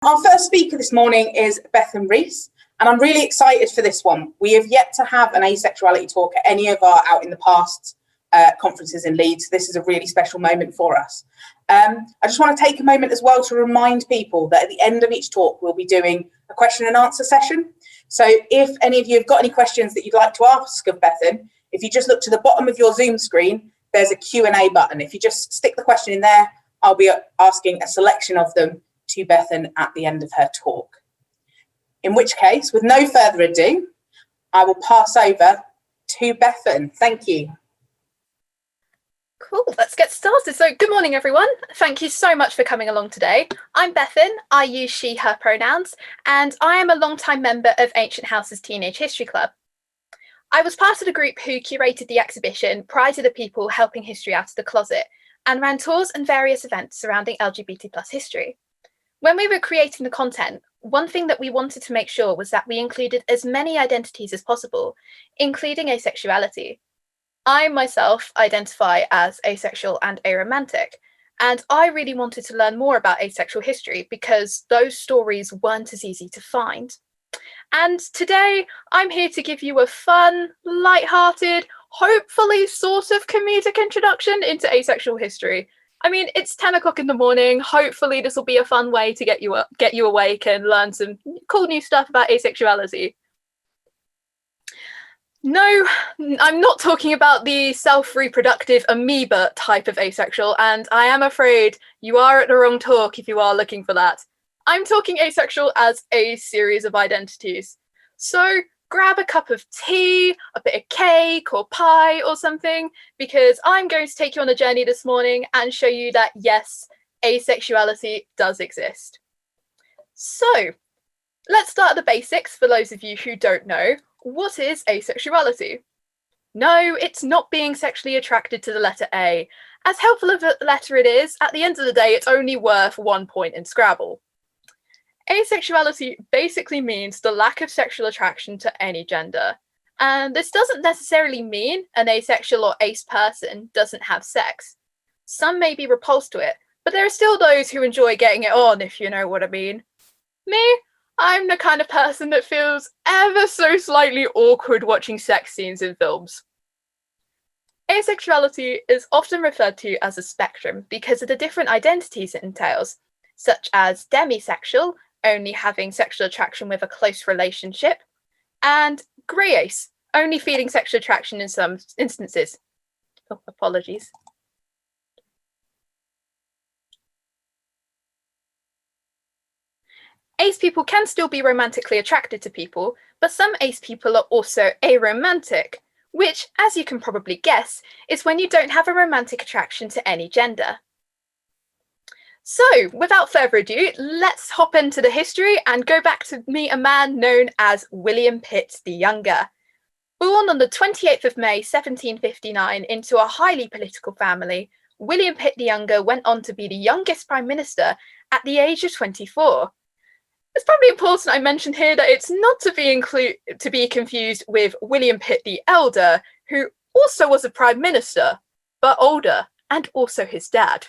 Our first speaker this morning is Bethan Rees, and I'm really excited for this one. We have yet to have an asexuality talk at any of our out in the past conferences in Leeds. This is a really special moment for us. I just want to take a moment as well to remind people that at the end of each talk, we'll be doing a question and answer session. So if any of you have got any questions that you'd like to ask of Bethan, if you just look to the bottom of your Zoom screen, there's a Q&A button. If you just stick the question in there, I'll be asking a selection of them to Bethan at the end of her talk. In which case, with no further ado, I will pass over to Bethan. Thank you. Cool, let's get started. So good morning, everyone. Thank you so much for coming along today. I'm Bethan. I use she, her pronouns, and I am a long-time member of Ancient House's Teenage History Club. I was part of the group who curated the exhibition prior to the people helping history out of the closet and ran tours and various events surrounding LGBT+ history. When we were creating the content, one thing that we wanted to make sure was that we included as many identities as possible, including asexuality. I myself identify as asexual and aromantic, and I really wanted to learn more about asexual history because those stories weren't as easy to find. And today I'm here to give you a fun, light-hearted, hopefully sort of comedic introduction into asexual history. I mean, it's 10 o'clock in the morning. Hopefully this will be a fun way to get you awake and learn some cool new stuff about asexuality. No, I'm not talking about the self-reproductive amoeba type of asexual, and I am afraid you are at the wrong talk if you are looking for that. I'm talking asexual as a series of identities. So grab a cup of tea, a bit of cake or pie or something, because I'm going to take you on a journey this morning and show you that, yes, asexuality does exist. So let's start at the basics for those of you who don't know. What is asexuality? No, it's not being sexually attracted to the letter A. As helpful of a letter it is, at the end of the day, it's only worth 1 point in Scrabble. Asexuality basically means the lack of sexual attraction to any gender. And this doesn't necessarily mean an asexual or ace person doesn't have sex. Some may be repulsed to it, but there are still those who enjoy getting it on, if you know what I mean. Me? I'm the kind of person that feels ever so slightly awkward watching sex scenes in films. Asexuality is often referred to as a spectrum because of the different identities it entails, such as demisexual, only having sexual attraction with a close relationship, and grey ace, only feeling sexual attraction in some instances. Oh, apologies. Ace people can still be romantically attracted to people, but some ace people are also aromantic, which, as you can probably guess, is when you don't have a romantic attraction to any gender. So, without further ado, let's hop into the history and go back to meet a man known as William Pitt the Younger. Born on the 28th of May 1759 into a highly political family, William Pitt the Younger went on to be the youngest Prime Minister at the age of 24. It's probably important I mention here that it's not to be confused with William Pitt the Elder, who also was a Prime Minister, but older, and also his dad.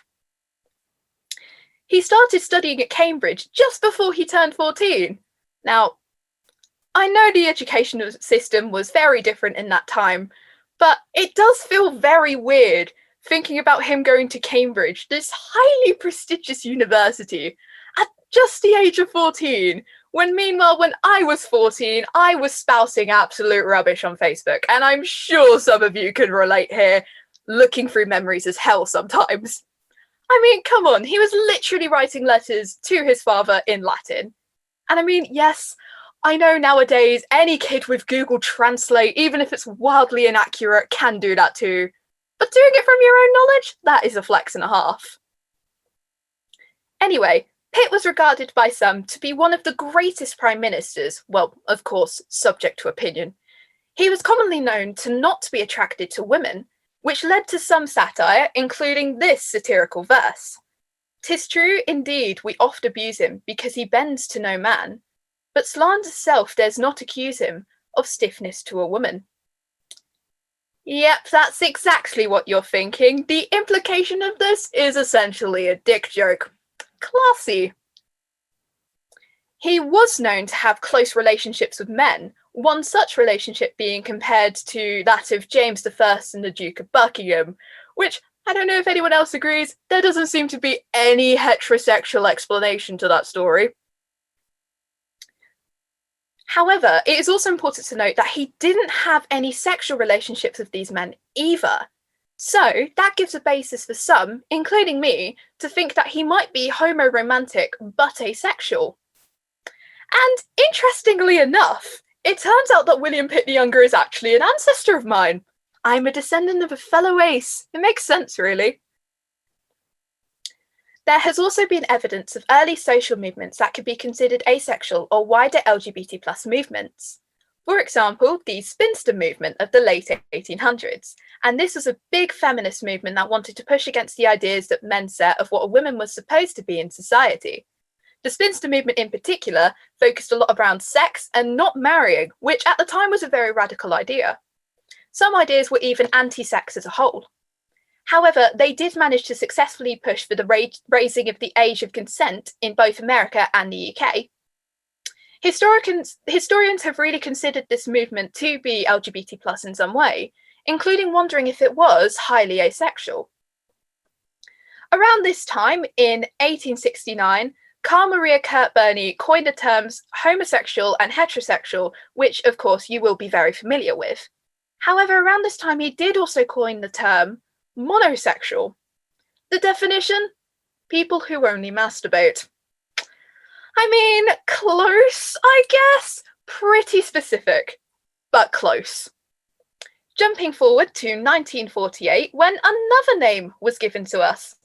He started studying at Cambridge just before he turned 14. Now, I know the educational system was very different in that time, but it does feel very weird thinking about him going to Cambridge, this highly prestigious university, at just the age of 14, when meanwhile, when I was 14, I was spousing absolute rubbish on Facebook, and I'm sure some of you can relate here, looking through memories as hell sometimes. I mean, come on, he was literally writing letters to his father in Latin. And I mean, yes, I know nowadays any kid with Google Translate, even if it's wildly inaccurate, can do that too. But doing it from your own knowledge, that is a flex and a half. Anyway, Pitt was regarded by some to be one of the greatest prime ministers, well, of course, subject to opinion. He was commonly known to not be attracted to women, which led to some satire, including this satirical verse. "'Tis true, indeed, we oft abuse him, because he bends to no man, but slander's self dares not accuse him of stiffness to a woman." Yep, that's exactly what you're thinking. The implication of this is essentially a dick joke. Classy. He was known to have close relationships with men, one such relationship being compared to that of James I and the Duke of Buckingham, which, I don't know if anyone else agrees, there doesn't seem to be any heterosexual explanation to that story. However, it is also important to note that he didn't have any sexual relationships with these men either. So that gives a basis for some, including me, to think that he might be homoromantic but asexual. And interestingly enough, it turns out that William Pitt the Younger is actually an ancestor of mine. I'm a descendant of a fellow ace. It makes sense, really. There has also been evidence of early social movements that could be considered asexual or wider LGBT+ movements. For example, the spinster movement of the late 1800s, and this was a big feminist movement that wanted to push against the ideas that men set of what a woman was supposed to be in society. The spinster movement in particular focused a lot around sex and not marrying, which at the time was a very radical idea. Some ideas were even anti-sex as a whole. However, they did manage to successfully push for the raising of the age of consent in both America and the UK. Historians have really considered this movement to be LGBT+ in some way, including wondering if it was highly asexual. Around this time, in 1869, Carl Maria Kurt Burney coined the terms homosexual and heterosexual, which of course you will be very familiar with. However, around this time he did also coin the term monosexual. The definition? People who only masturbate. I mean, close, I guess. Pretty specific, but close. Jumping forward to 1948, when another name was given to us.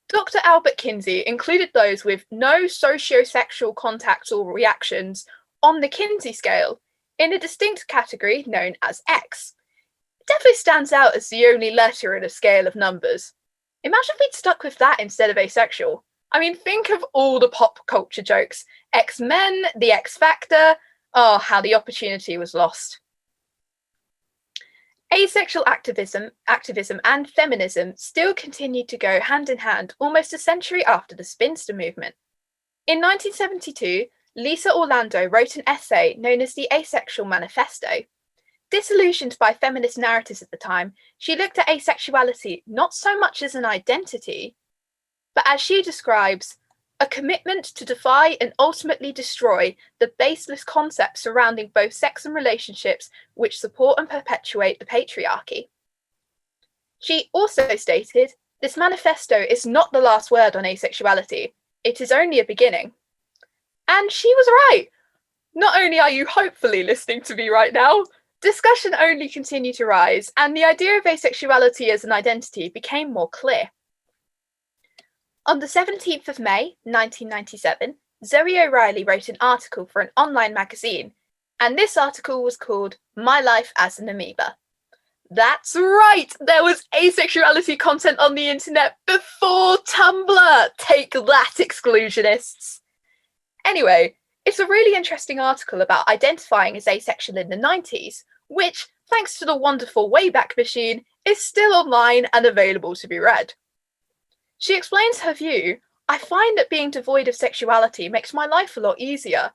Dr. Albert Kinsey included those with no sociosexual contacts or reactions on the Kinsey scale in a distinct category known as X. It definitely stands out as the only letter in a scale of numbers. Imagine if we'd stuck with that instead of asexual. I mean, think of all the pop culture jokes. X-Men, the X Factor. Oh, how the opportunity was lost. Asexual activism and feminism still continued to go hand in hand almost a century after the spinster movement. In 1972, Lisa Orlando wrote an essay known as the Asexual Manifesto. Disillusioned by feminist narratives at the time, she looked at asexuality not so much as an identity, but as she describes, a commitment to defy and ultimately destroy the baseless concepts surrounding both sex and relationships which support and perpetuate the patriarchy. She also stated, this manifesto is not the last word on asexuality, it is only a beginning. And she was right. Not only are you hopefully listening to me right now, discussion only continued to rise, and the idea of asexuality as an identity became more clear. On the 17th of May, 1997, Zoe O'Reilly wrote an article for an online magazine, and this article was called My Life as an Amoeba. That's right! There was asexuality content on the internet before Tumblr! Take that, exclusionists! Anyway, it's a really interesting article about identifying as asexual in the 90s, which, thanks to the wonderful Wayback Machine, is still online and available to be read. She explains her view, I find that being devoid of sexuality makes my life a lot easier.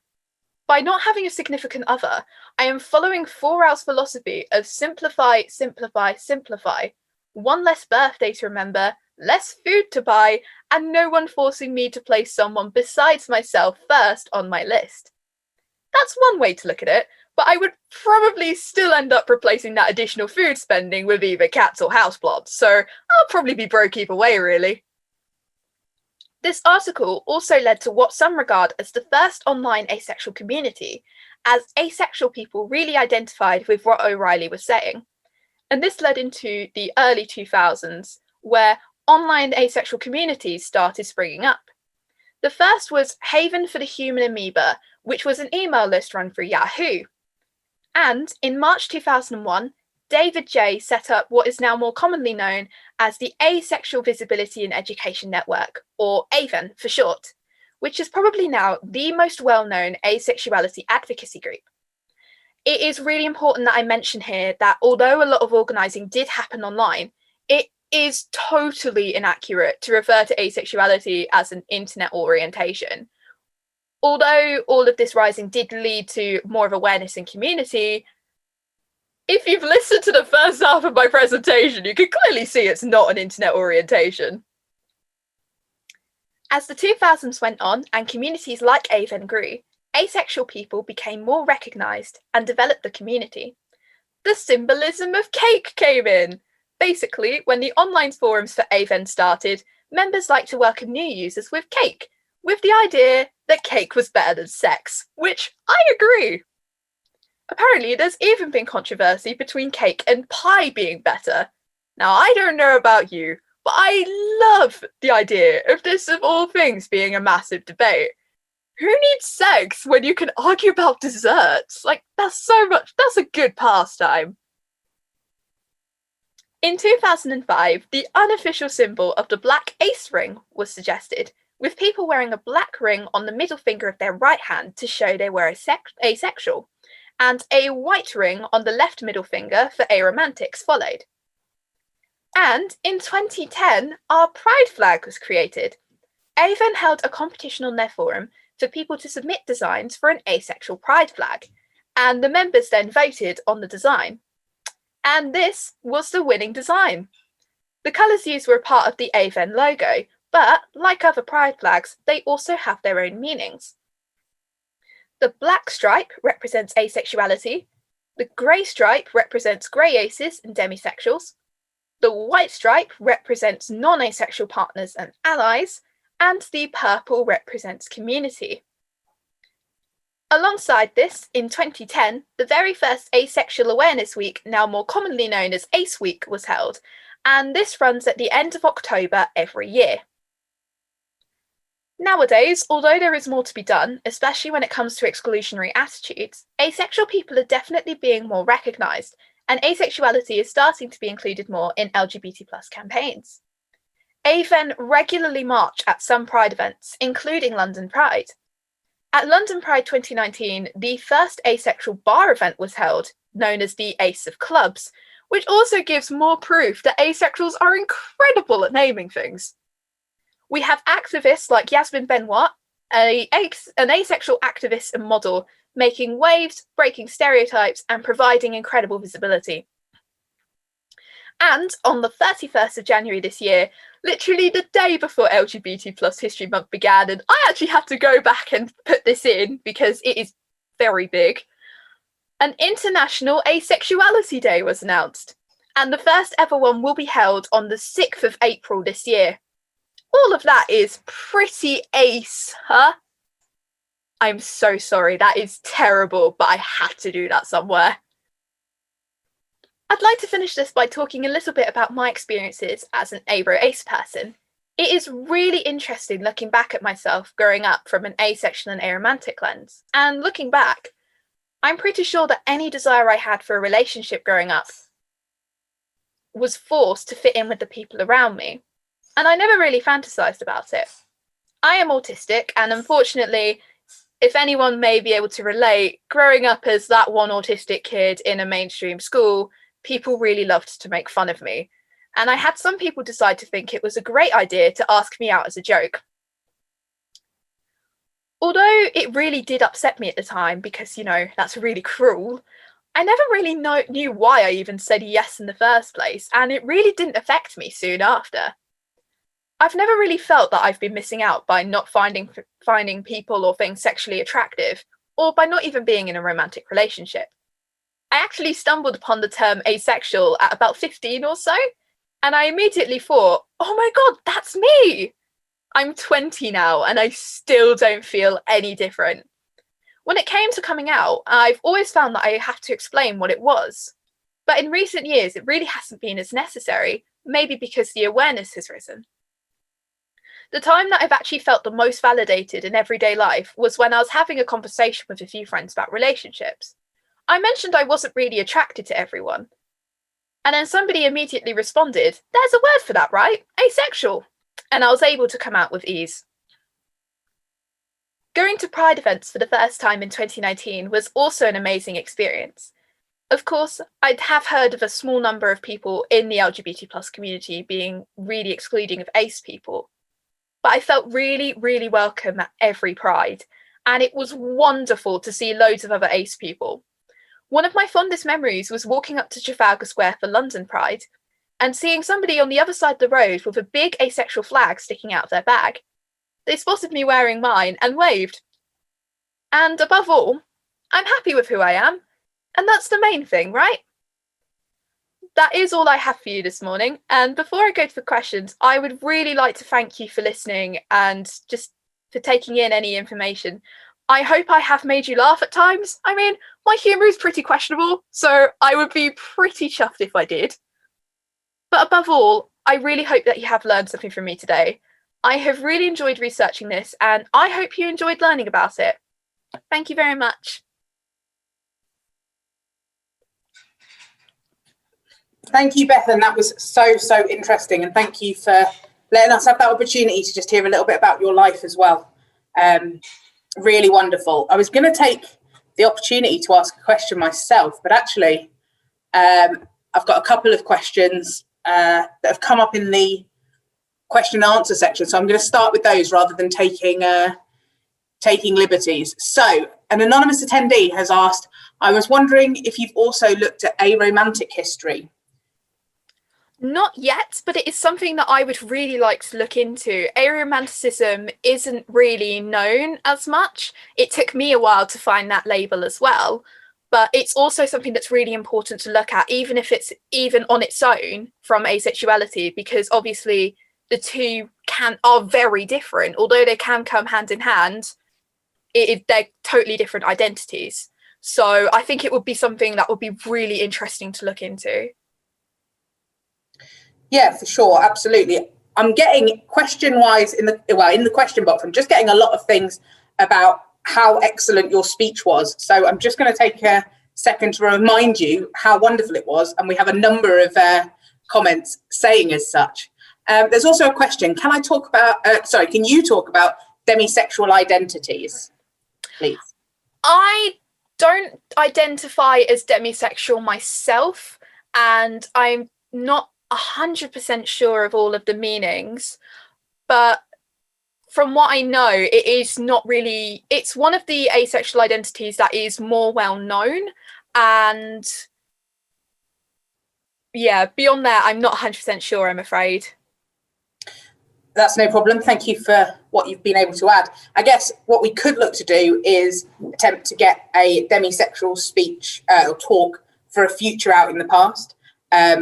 By not having a significant other, I am following 4Hour's philosophy of simplify, simplify, simplify. One less birthday to remember, less food to buy, and no one forcing me to place someone besides myself first on my list. That's one way to look at it, but I would probably still end up replacing that additional food spending with either cats or houseplants, so I'll probably be broke either way, really. This article also led to what some regard as the first online asexual community, as asexual people really identified with what O'Reilly was saying. And this led into the early 2000s, where online asexual communities started springing up. The first was Haven for the Human Amoeba, which was an email list run through Yahoo. And in March 2001, David J. set up what is now more commonly known as the Asexual Visibility in Education Network, or AVEN for short, which is probably now the most well-known asexuality advocacy group. It is really important that I mention here that although a lot of organising did happen online, it is totally inaccurate to refer to asexuality as an internet orientation. Although all of this rising did lead to more of awareness in community, if you've listened to the first half of my presentation, you can clearly see it's not an internet orientation. As the 2000s went on and communities like Avon grew, asexual people became more recognised and developed the community. The symbolism of cake came in. Basically, when the online forums for Avon started, members liked to welcome new users with cake, with the idea that cake was better than sex, which I agree. Apparently, there's even been controversy between cake and pie being better. Now, I don't know about you, but I love the idea of this, of all things, being a massive debate. Who needs sex when you can argue about desserts? Like, that's a good pastime. In 2005, the unofficial symbol of the black ace ring was suggested, with people wearing a black ring on the middle finger of their right hand to show they were asexual, and a white ring on the left middle finger for aromantics followed. And in 2010, our pride flag was created. Avon held a competition on their forum for people to submit designs for an asexual pride flag, and the members then voted on the design. And this was the winning design. The colours used were part of the Avon logo, but like other pride flags, they also have their own meanings. The black stripe represents asexuality, the grey stripe represents grey aces and demisexuals, the white stripe represents non-asexual partners and allies, and the purple represents community. Alongside this, in 2010, the very first Asexual Awareness Week, now more commonly known as ACE Week, was held, and this runs at the end of October every year. Nowadays, although there is more to be done, especially when it comes to exclusionary attitudes, asexual people are definitely being more recognised, and asexuality is starting to be included more in LGBT+ campaigns. Avon regularly march at some Pride events, including London Pride. At London Pride 2019, the first asexual bar event was held, known as the Ace of Clubs, which also gives more proof that asexuals are incredible at naming things. We have activists like Yasmin Benoit, an asexual activist and model, making waves, breaking stereotypes, and providing incredible visibility. And on the 31st of January this year, literally the day before LGBT+ History Month began, and I actually had to go back and put this in because it is very big, an International Asexuality Day was announced, and the first ever one will be held on the 6th of April this year. All of that is pretty ace, huh? I'm so sorry, that is terrible, but I had to do that somewhere. I'd like to finish this by talking a little bit about my experiences as an aro-ace person. It is really interesting looking back at myself growing up from an asexual and aromantic lens, and looking back, I'm pretty sure that any desire I had for a relationship growing up was forced to fit in with the people around me, and I never really fantasized about it. I am autistic, and unfortunately, if anyone may be able to relate, growing up as that one autistic kid in a mainstream school, people really loved to make fun of me, and I had some people decide to think it was a great idea to ask me out as a joke. Although it really did upset me at the time because, you know, that's really cruel, I never really knew why I even said yes in the first place, and it really didn't affect me soon after. I've never really felt that I've been missing out by not finding people or things sexually attractive, or by not even being in a romantic relationship. I actually stumbled upon the term asexual at about 15 or so, and I immediately thought, oh my god, that's me! I'm 20 now, and I still don't feel any different. When it came to coming out, I've always found that I have to explain what it was. But in recent years, it really hasn't been as necessary, maybe because the awareness has risen. The time that I've actually felt the most validated in everyday life was when I was having a conversation with a few friends about relationships. I mentioned I wasn't really attracted to everyone. And then somebody immediately responded, there's a word for that, right? Asexual. And I was able to come out with ease. Going to Pride events for the first time in 2019 was also an amazing experience. Of course, I'd have heard of a small number of people in the LGBT+ community being really excluding of ace people, but I felt really, really welcome at every Pride, and it was wonderful to see loads of other ace people. One of my fondest memories was walking up to Trafalgar Square for London Pride and seeing somebody on the other side of the road with a big asexual flag sticking out of their bag. They spotted me wearing mine and waved. And above all, I'm happy with who I am, and that's the main thing, right? That is all I have for you this morning, and before I go to the questions, I would really like to thank you for listening and just for taking in any information. I hope I have made you laugh at times. I mean, my humour is pretty questionable, so I would be pretty chuffed if I did. But above all, I really hope that you have learned something from me today. I have really enjoyed researching this, and I hope you enjoyed learning about it. Thank you very much. Thank you, Bethan. That was so interesting, and thank you for letting us have that opportunity to just hear a little bit about your life as well. Really wonderful. I was going to take the opportunity to ask a question myself, but actually I've got a couple of questions that have come up in the question and answer section, so I'm going to start with those rather than taking liberties. So an anonymous attendee has asked, I was wondering if you've also looked at aromantic history. Not yet, but it is something that I would really like to look into. Aromanticism isn't really known as much. It took me a while to find that label as well, but it's also something that's really important to look at, even if it's even on its own from asexuality, because obviously the two are very different. Although they can come hand in hand, they're totally different identities. So I think it would be something that would be really interesting to look into. Yeah, for sure, absolutely. I'm getting question-wise in the question box, I'm just getting a lot of things about how excellent your speech was. So I'm just going to take a second to remind you how wonderful it was, and we have a number of comments saying as such. There's also a question, can you talk about demisexual identities, please? I don't identify as demisexual myself, and I'm not 100% sure of all of the meanings, but from what I know, it is not really, it's one of the asexual identities that is more well known, and yeah, beyond that, I'm not 100% sure, I'm afraid. That's no problem. Thank you for what you've been able to add. I guess what we could look to do is attempt to get a demisexual speech or talk for a future out in the past.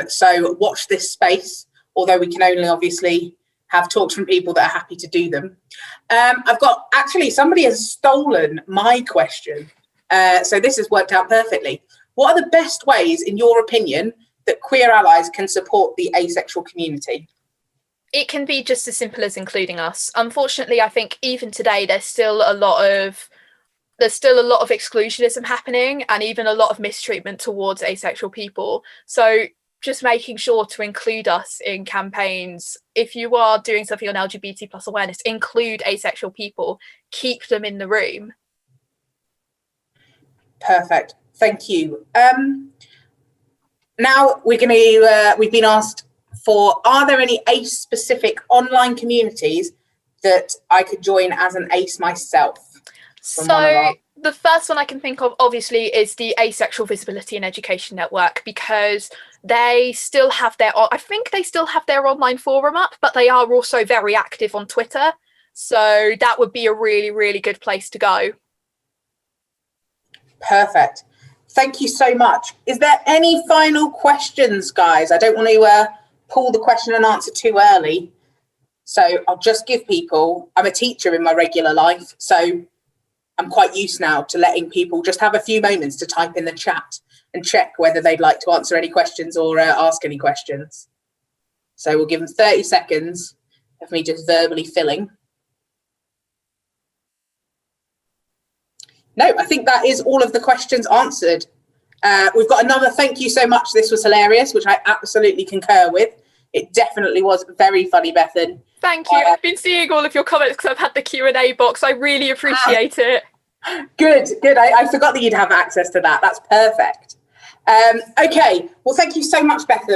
So watch this space, although we can only obviously have talks from people that are happy to do them. I've got, actually, somebody has stolen my question. So this has worked out perfectly. What are the best ways, in your opinion, that queer allies can support the asexual community? It can be just as simple as including us. Unfortunately, I think even today, there's still a lot of exclusionism happening, and even a lot of mistreatment towards asexual people. So just making sure to include us in campaigns. If you are doing something on LGBT plus awareness, include asexual people, keep them in the room. Perfect. Thank you. Now we've been asked for, are there any ACE specific online communities that I could join as an ACE myself? So the first one I can think of, obviously, is the Asexual Visibility and Education Network, because they still have I think they still have their online forum up, but they are also very active on Twitter. So that would be a really, really good place to go. Perfect. Thank you so much. Is there any final questions, guys? I don't want to pull the question and answer too early. So I'll just give people, I'm a teacher in my regular life, so I'm quite used now to letting people just have a few moments to type in the chat and check whether they'd like to answer any questions or ask any questions. So we'll give them 30 seconds of me just verbally filling. No, I think that is all of the questions answered. We've got another thank you so much. This was hilarious, which I absolutely concur with. It definitely was very funny, Bethan. Thank you. I've been seeing all of your comments because I've had the Q&A box. I really appreciate it. Good. I forgot that you'd have access to that. That's perfect. Okay. Well, thank you so much, Bethan.